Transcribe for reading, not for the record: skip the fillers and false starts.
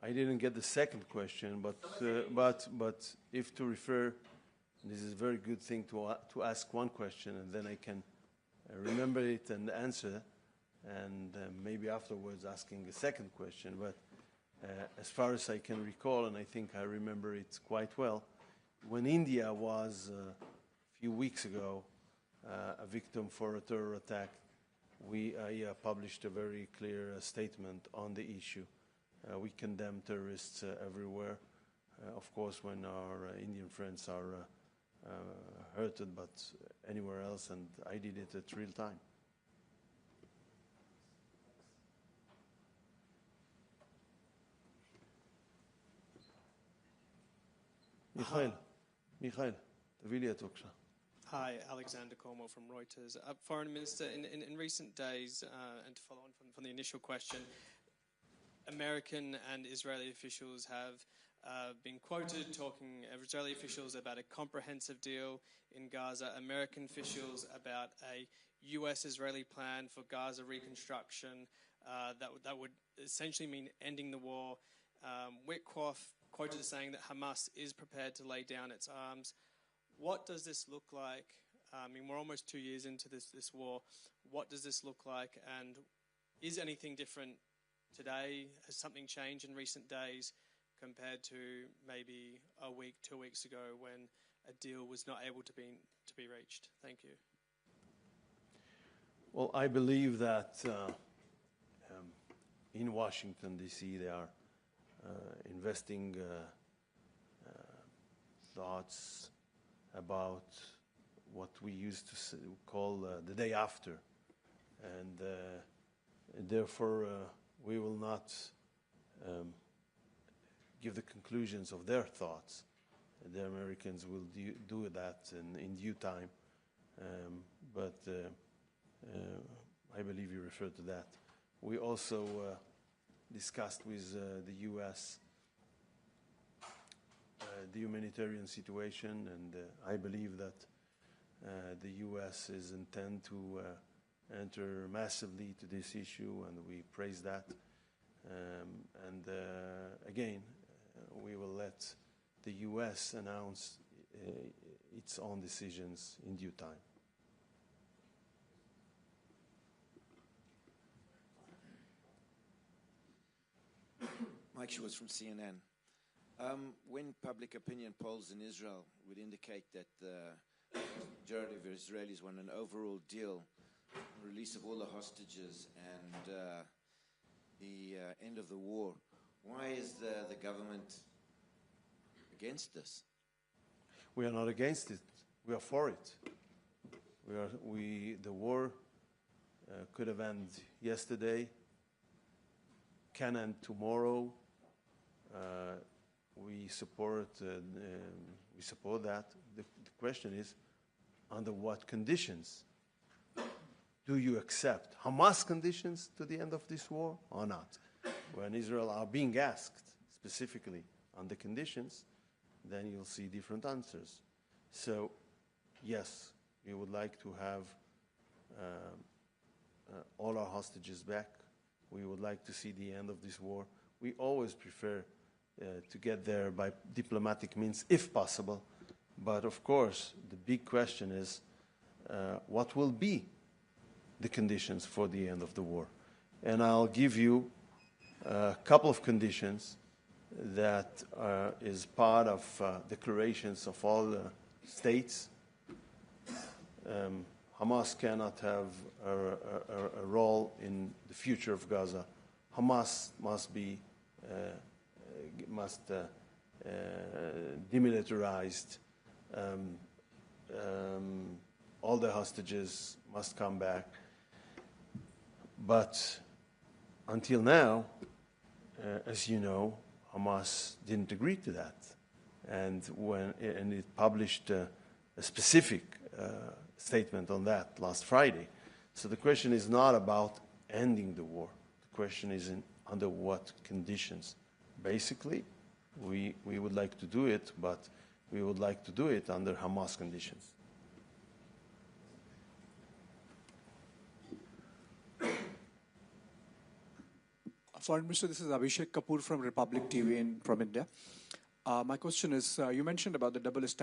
I didn't get the second question, but if to refer, this is a very good thing to ask one question, and then I can remember it and answer, and maybe afterwards asking a second question. But as far as I can recall, and I think I remember it quite well, when India was a few weeks ago a victim for a terror attack, I published a very clear statement on the issue. We condemn terrorists everywhere, of course, when our Indian friends are hurted, but anywhere else, and I did it at real time. Michael, תביא לי את בבקשה. Hi, Alexander Cornwell from Reuters. Foreign Minister, in recent days, and to follow on from the initial question, American and Israeli officials have been quoted talking, Israeli officials about a comprehensive deal in Gaza, American officials about a US-Israeli plan for Gaza reconstruction that would essentially mean ending the war. Witkoff quoted as saying that Hamas is prepared to lay down its arms. What does this look like? I mean, we're almost 2 years into this war. What does this look like? And is anything different today? Has something changed in recent days compared to maybe a week, 2 weeks ago when a deal was not able to be reached? Thank you. Well, I believe that in Washington, D.C., they are investing thoughts about what we used to call the day after. And therefore, we will not give the conclusions of their thoughts. The Americans will do that in due time. But I believe you referred to that. We also discussed with the U.S. The humanitarian situation, and I believe that the U.S. is intent to enter massively to this issue, and we praise that. And again, we will let the U.S. announce its own decisions in due time. Mike Shuster from CNN. When public opinion polls in Israel would indicate that the majority of Israelis want an overall deal, release of all the hostages, and the end of the war, why is the government against this? We are not against it. We are for it. The war could have ended yesterday, can end tomorrow. We support that. The question is, under what conditions do you accept Hamas conditions to the end of this war or not? When Israel are being asked specifically on the conditions, then you'll see different answers. So, yes, we would like to have all our hostages back. We would like to see the end of this war. We always prefer to get there by diplomatic means, if possible. But of course, the big question is, what will be the conditions for the end of the war? And I'll give you a couple of conditions that is part of declarations of all the states. Hamas cannot have a role in the future of Gaza. Hamas must be demilitarized. All the hostages must come back. But until now, as you know, Hamas didn't agree to that, and it published a specific statement on that last Friday. So the question is not about ending the war. The question is under what conditions. Basically, we would like to do it, but we would like to do it under Hamas conditions. Foreign Minister, this is Abhishek Kapoor from Republic TV from India. My question is, you mentioned about the double standard.